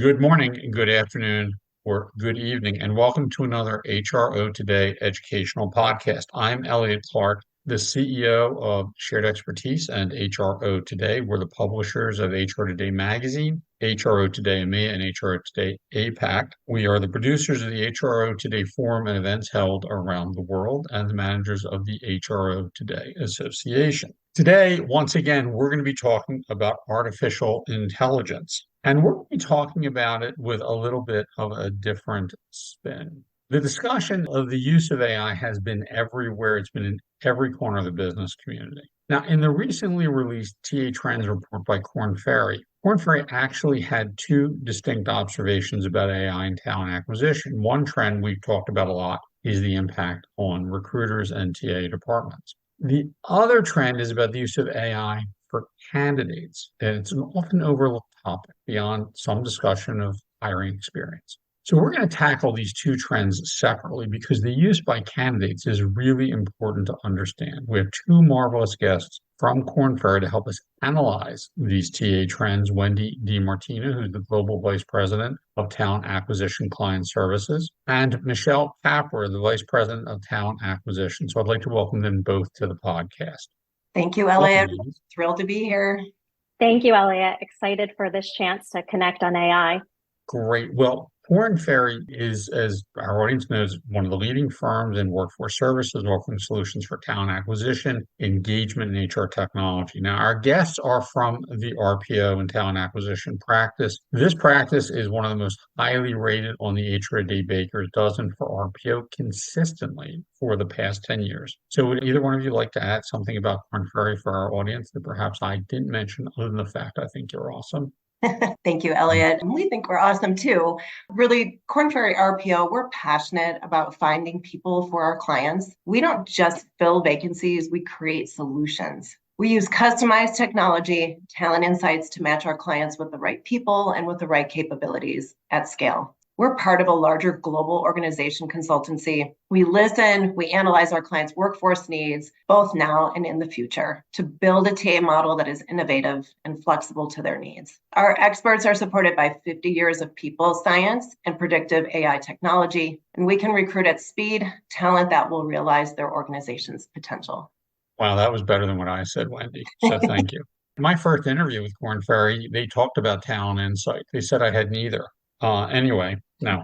Good morning, good afternoon, or good evening, and welcome to another HRO Today educational podcast. I'm Elliot Clark, the CEO of Shared Expertise and HRO Today. We're the publishers of HRO Today Magazine, HRO Today EMEA, and HRO Today APAC. We are the producers of the HRO Today Forum and events held around the world and the managers of the HRO Today Association. Today, once again, we're going to be talking about artificial intelligence. And we're going to be talking about it with a little bit of a different spin. The discussion of the use of AI has been everywhere. It's been in every corner of the business community. Now, in the recently released TA Trends report by Korn Ferry actually had two distinct observations about AI and talent acquisition. One trend we've talked about a lot is the impact on recruiters and TA departments. The other trend is about the use of AI for candidates, and it's an often overlooked topic beyond some discussion of hiring experience. So we're going to tackle these two trends separately because the use by candidates is really important to understand. We have two marvelous guests from Korn Ferry to help us analyze these TA trends. Wendy DiMartino, who's the Global Vice President of Talent Acquisition Client Services, and Michele Capra, the Vice President of Talent Acquisition. So I'd like to welcome them both to the podcast. Thank you, Elliot. Thrilled to be here. Thank you, Elliot. Excited for this chance to connect on AI. Great. Well, Korn Ferry is, as our audience knows, one of the leading firms in workforce services, offering solutions for talent acquisition, engagement, and HR technology. Now, our guests are from the RPO and talent acquisition practice. This practice is one of the most highly rated on the HR Day Baker's dozen for RPO consistently for the past 10 years. So would either one of you like to add something about Korn Ferry for our audience that perhaps I didn't mention, other than the fact I think you're awesome? Thank you, Elliot. We think we're awesome too. Really, Korn Ferry RPO, we're passionate about finding people for our clients. We don't just fill vacancies, we create solutions. We use customized technology, talent insights to match our clients with the right people and with the right capabilities at scale. We're part of a larger global organization consultancy. We listen, we analyze our clients' workforce needs, both now and in the future, to build a TA model that is innovative and flexible to their needs. Our experts are supported by 50 years of people science and predictive AI technology, and we can recruit at speed talent that will realize their organization's potential. Wow, that was better than what I said, Wendy. So thank you. My first interview with Korn Ferry, they talked about talent insight. They said I had neither. Anyway, no.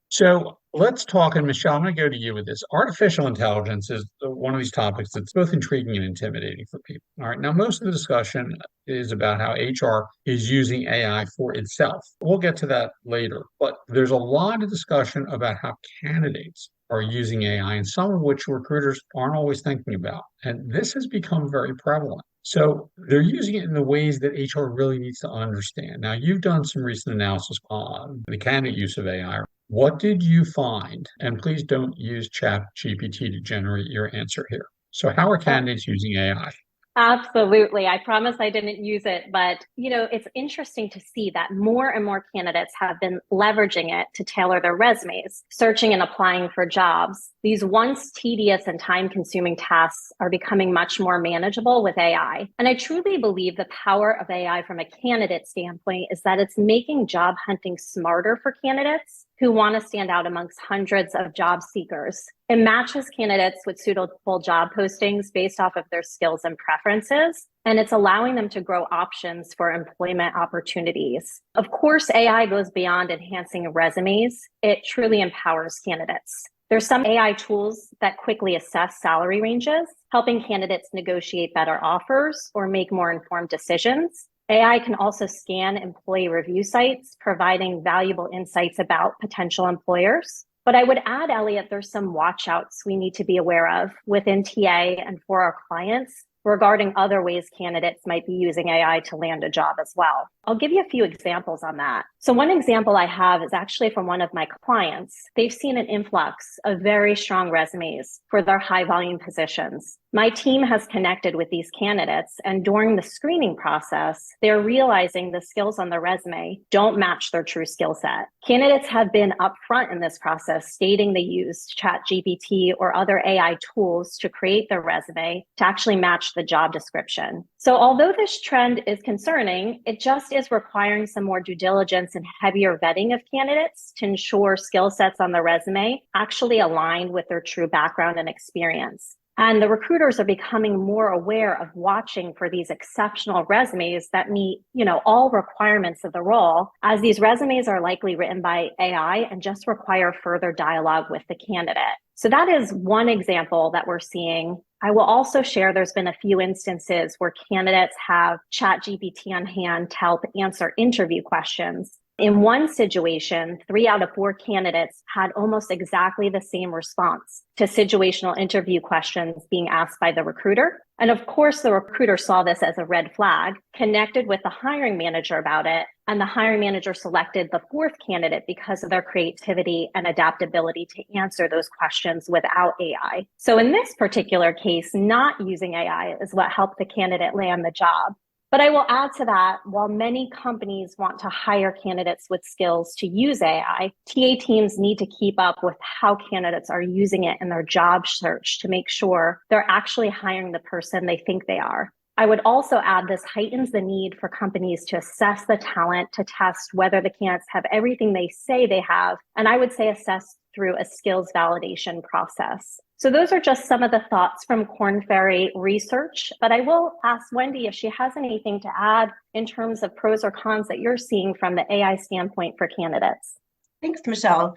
So let's talk, and Michele, I'm going to go to you with this. Artificial intelligence is one of these topics that's both intriguing and intimidating for people. All right. Now, most of the discussion is about how HR is using AI for itself. We'll get to that later, but there's a lot of discussion about how candidates are using AI, and some of which recruiters aren't always thinking about. And this has become very prevalent. So they're using it in the ways that HR really needs to understand. Now, you've done some recent analysis on the candidate use of AI. What did you find? And please don't use ChatGPT to generate your answer here. So how are candidates using AI? Absolutely. I promise I didn't use it, but it's interesting to see that more and more candidates have been leveraging it to tailor their resumes, searching and applying for jobs. These once tedious and time-consuming tasks are becoming much more manageable with AI. And I truly believe the power of AI from a candidate standpoint is that it's making job hunting smarter for candidates who want to stand out amongst hundreds of job seekers. It matches candidates with suitable job postings based off of their skills and preferences, and it's allowing them to grow options for employment opportunities. Of course, AI goes beyond enhancing resumes. It truly empowers candidates. There's some AI tools that quickly assess salary ranges, helping candidates negotiate better offers or make more informed decisions. AI can also scan employee review sites, providing valuable insights about potential employers. But I would add, Elliot, there's some watch outs we need to be aware of within TA and for our clients regarding other ways candidates might be using AI to land a job as well. I'll give you a few examples on that. So one example I have is actually from one of my clients. They've seen an influx of very strong resumes for their high volume positions. My team has connected with these candidates, and during the screening process, they're realizing the skills on their resume don't match their true skill set. Candidates have been upfront in this process, stating they used ChatGPT or other AI tools to create their resume to actually match match the job description. So although this trend is concerning, it just is requiring some more due diligence and heavier vetting of candidates to ensure skill sets on the resume actually align with their true background and experience. And the recruiters are becoming more aware of watching for these exceptional resumes that meet, all requirements of the role, as these resumes are likely written by AI and just require further dialogue with the candidate. So that is one example that we're seeing. I will also share there's been a few instances where candidates have ChatGPT on hand to help answer interview questions. In one situation, 3 out of 4 candidates had almost exactly the same response to situational interview questions being asked by the recruiter. And of course, the recruiter saw this as a red flag, connected with the hiring manager about it, and the hiring manager selected the 4th candidate because of their creativity and adaptability to answer those questions without AI. So in this particular case, not using AI is what helped the candidate land the job. But I will add to that, while many companies want to hire candidates with skills to use AI, TA teams need to keep up with how candidates are using it in their job search to make sure they're actually hiring the person they think they are. I would also add this heightens the need for companies to assess the talent to test whether the candidates have everything they say they have, and I would say assess through a skills validation process. So those are just some of the thoughts from Korn Ferry research, but I will ask Wendy if she has anything to add in terms of pros or cons that you're seeing from the AI standpoint for candidates. Thanks, Michelle.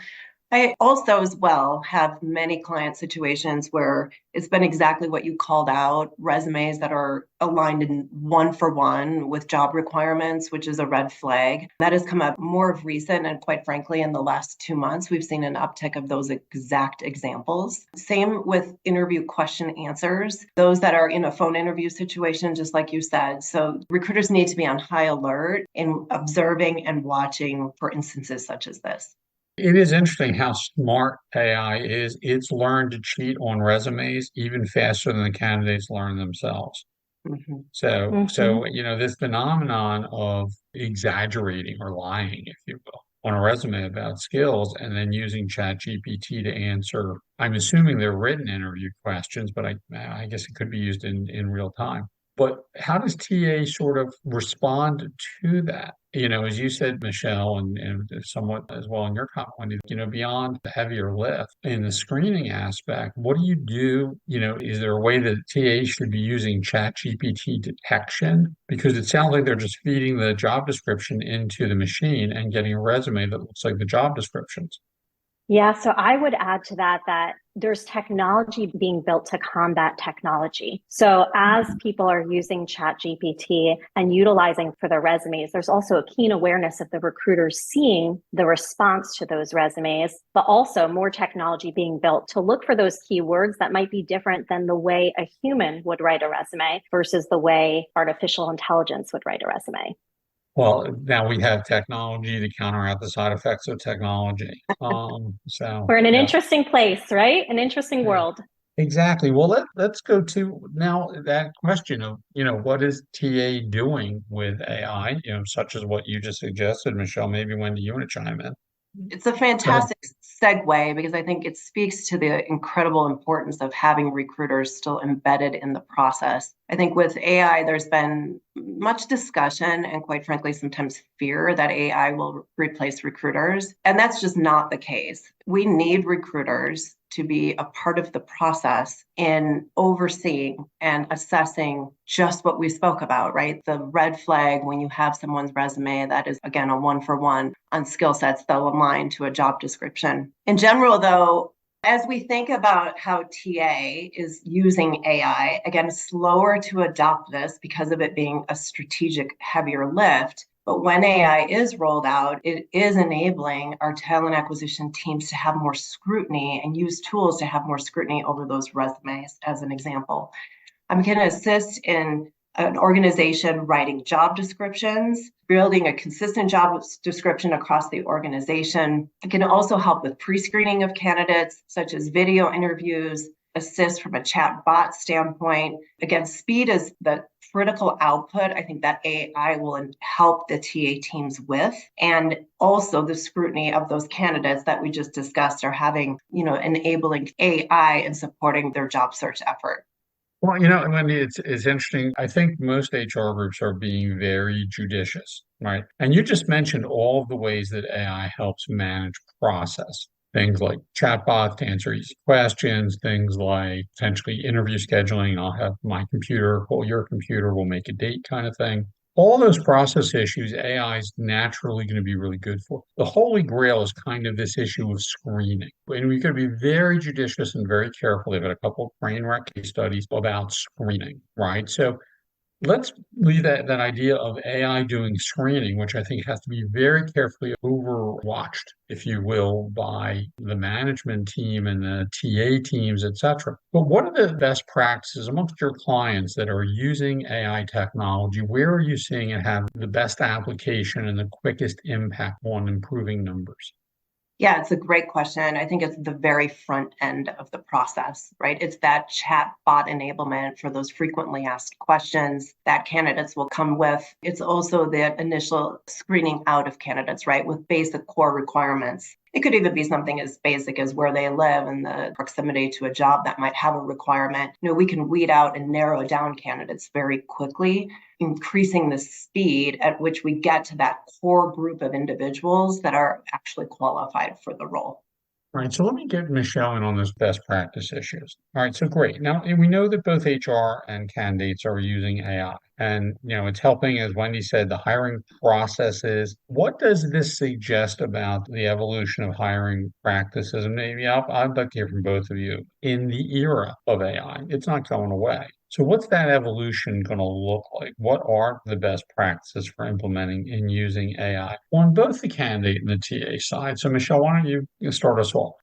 I also as well have many client situations where it's been exactly what you called out, resumes that are aligned in 1-for-1 with job requirements, which is a red flag. That has come up more of recent, and quite frankly, in the last 2 months, we've seen an uptick of those exact examples. Same with interview question answers, those that are in a phone interview situation, just like you said. So recruiters need to be on high alert in observing and watching for instances such as this. It is interesting how smart AI is. It's learned to cheat on resumes even faster than the candidates learn themselves. Mm-hmm. So, this phenomenon of exaggerating or lying, if you will, on a resume about skills and then using ChatGPT to answer, I'm assuming they're written interview questions, but I guess it could be used in real time. But how does TA sort of respond to that? As you said, Michelle, and somewhat as well in your comment, Wendy, beyond the heavier lift in the screening aspect, what do you do? Is there a way that TA should be using Chat GPT detection? Because it sounds like they're just feeding the job description into the machine and getting a resume that looks like the job descriptions. Yeah, so I would add to that there's technology being built to combat technology. So as people are using ChatGPT and utilizing for their resumes, there's also a keen awareness of the recruiters seeing the response to those resumes, but also more technology being built to look for those keywords that might be different than the way a human would write a resume versus the way artificial intelligence would write a resume. Well, now we have technology to counteract the side effects of technology. We're in an Yeah, interesting place, right? An interesting yeah, world. exactly. Well, let's go to now that question of, what is TA doing with AI, such as what you just suggested, Michelle. Maybe Wendy, you want to chime in? It's a Go ahead. fantastic segue because I think it speaks to the incredible importance of having recruiters still embedded in the process. I think with AI, there's been much discussion and quite frankly, sometimes fear that AI will replace recruiters. And that's just not the case. We need recruiters to be a part of the process in overseeing and assessing just what we spoke about, right? The red flag when you have someone's resume that is, again, a 1-for-1 on skill sets that align to a job description. In general, though, as we think about how TA is using AI, again, slower to adopt this because of it being a strategic, heavier lift. But when AI is rolled out, it is enabling our talent acquisition teams to have more scrutiny and use tools to have more scrutiny over those resumes, as an example. I'm going to assist in an organization writing job descriptions, building a consistent job description across the organization. It can also help with pre-screening of candidates, such as video interviews, assist from a chat bot standpoint. Again, speed is the critical output. I think that AI will help the TA teams with, and also the scrutiny of those candidates that we just discussed are having, enabling AI and supporting their job search effort. Well, Wendy, it's interesting. I think most HR groups are being very judicious, right? And you just mentioned all of the ways that AI helps manage process. Things like chatbots to answer easy questions, things like potentially interview scheduling. I'll have my computer call your computer, we'll make a date kind of thing. All those process issues, AI is naturally going to be really good for. The holy grail is kind of this issue of screening. And we could be very judicious and very careful. They've had a couple of train wreck case studies about screening, right? So let's leave that idea of AI doing screening, which I think has to be very carefully overwatched, if you will, by the management team and the TA teams, et cetera. But what are the best practices amongst your clients that are using AI technology? Where are you seeing it have the best application and the quickest impact on improving numbers? Yeah, it's a great question. I think it's the very front end of the process, right? It's that chat bot enablement for those frequently asked questions that candidates will come with. It's also the initial screening out of candidates, right? With basic core requirements. It could even be something as basic as where they live and the proximity to a job that might have a requirement. We can weed out and narrow down candidates very quickly, increasing the speed at which we get to that core group of individuals that are actually qualified for the role. All right, so let me get Michelle in on those best practice issues. All right, so great. Now we know that both HR and candidates are using AI, and it's helping, as Wendy said, the hiring processes. What does this suggest about the evolution of hiring practices? And maybe I'd like to hear from both of you in the era of AI. It's not going away. So what's that evolution going to look like? What are the best practices for implementing and using AI on both the candidate and the TA side? So Michelle, why don't you start us off?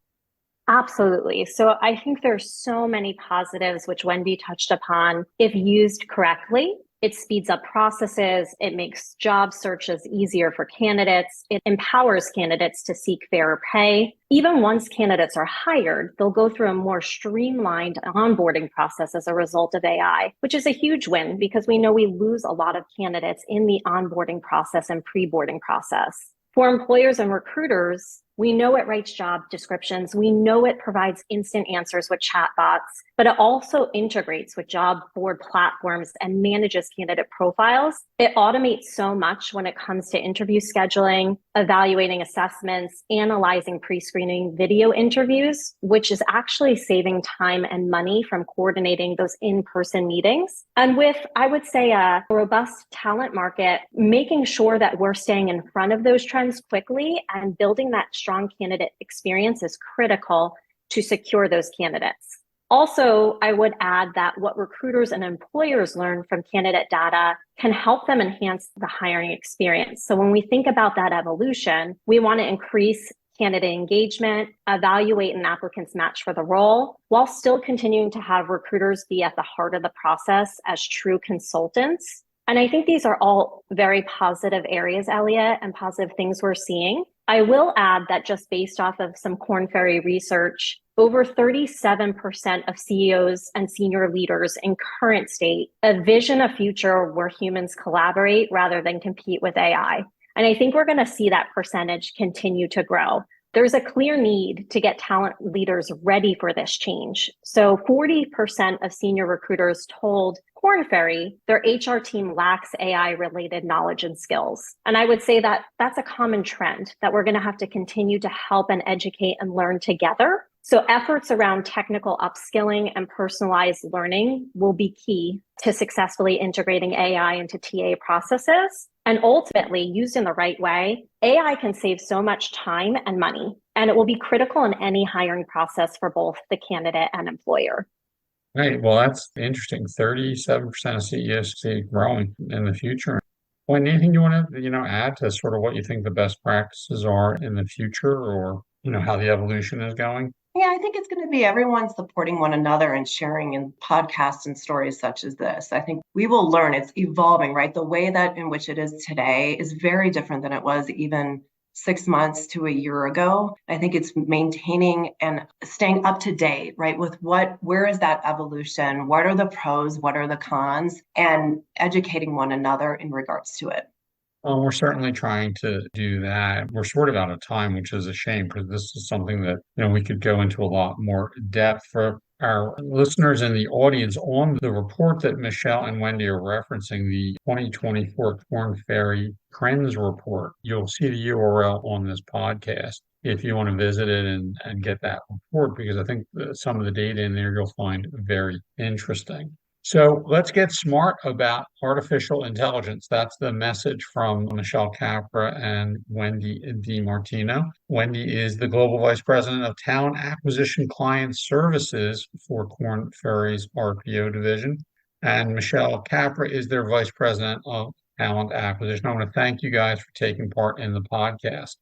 Absolutely. So I think there's so many positives, which Wendy touched upon. If used correctly, it speeds up processes. It makes job searches easier for candidates. It empowers candidates to seek fairer pay. Even once candidates are hired, they'll go through a more streamlined onboarding process as a result of AI, which is a huge win because we know we lose a lot of candidates in the onboarding process and pre-boarding process. For employers and recruiters, we know it writes job descriptions. We know it provides instant answers with chatbots, but it also integrates with job board platforms and manages candidate profiles. It automates so much when it comes to interview scheduling, evaluating assessments, analyzing pre-screening video interviews, which is actually saving time and money from coordinating those in-person meetings. And with, I would say, a robust talent market, making sure that we're staying in front of those trends quickly and building that strong candidate experience is critical to secure those candidates. Also, I would add that what recruiters and employers learn from candidate data can help them enhance the hiring experience. So when we think about that evolution, we want to increase candidate engagement, evaluate an applicant's match for the role, while still continuing to have recruiters be at the heart of the process as true consultants. And I think these are all very positive areas, Elliot, and positive things we're seeing. I will add that just based off of some Korn Ferry research, over 37% of CEOs and senior leaders in current state envision a future where humans collaborate rather than compete with AI. And I think we're going to see that percentage continue to grow. There's a clear need to get talent leaders ready for this change. So 40% of senior recruiters told Korn Ferry their HR team lacks AI-related knowledge and skills. And I would say that that's a common trend that we're going to have to continue to help and educate and learn together. So efforts around technical upskilling and personalized learning will be key to successfully integrating AI into TA processes. And ultimately, used in the right way, AI can save so much time and money, and it will be critical in any hiring process for both the candidate and employer. Right. Well, that's interesting. 37% of CEOs see it growing in the future. Well, anything you want to, add to sort of what you think the best practices are in the future or, how the evolution is going? Yeah, I think it's going to be everyone supporting one another and sharing in podcasts and stories such as this. I think we will learn. It's evolving, right? The way that in which it is today is very different than it was even 6 months to a year ago. I think it's maintaining and staying up to date, right? With where is that evolution? What are the pros? What are the cons? And educating one another in regards to it. Well, we're certainly trying to do that. We're sort of out of time, which is a shame because this is something that, we could go into a lot more depth for our listeners in the audience on the report that Michele and Wendy are referencing, the 2024 Korn Ferry Trends Report. You'll see the URL on this podcast if you want to visit it and get that report, because I think some of the data in there you'll find very interesting. So let's get smart about artificial intelligence. That's the message from Michele Capra and Wendy DiMartino. Wendy is the Global Vice President of Talent Acquisition Client Services for Korn Ferry's RPO division. And Michele Capra is their Vice President of Talent Acquisition. I want to thank you guys for taking part in the podcast.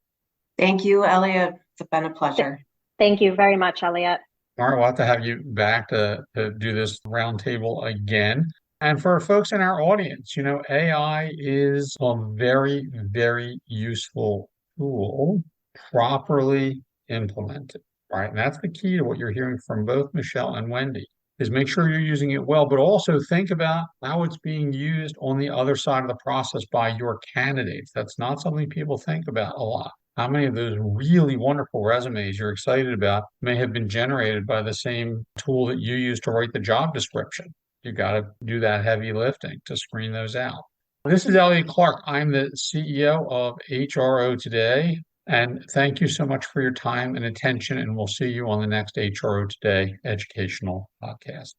Thank you, Elliot. It's been a pleasure. Thank you very much, Elliot. All right, we'll have to have you back to do this roundtable again. And for folks in our audience, AI is a very, very useful tool properly implemented, right? And that's the key to what you're hearing from both Michele and Wendy, is make sure you're using it well, but also think about how it's being used on the other side of the process by your candidates. That's not something people think about a lot. How many of those really wonderful resumes you're excited about may have been generated by the same tool that you use to write the job description? You got to do that heavy lifting to screen those out. This is Elliot Clark. I'm the CEO of HRO Today. And thank you so much for your time and attention. And we'll see you on the next HRO Today educational podcast.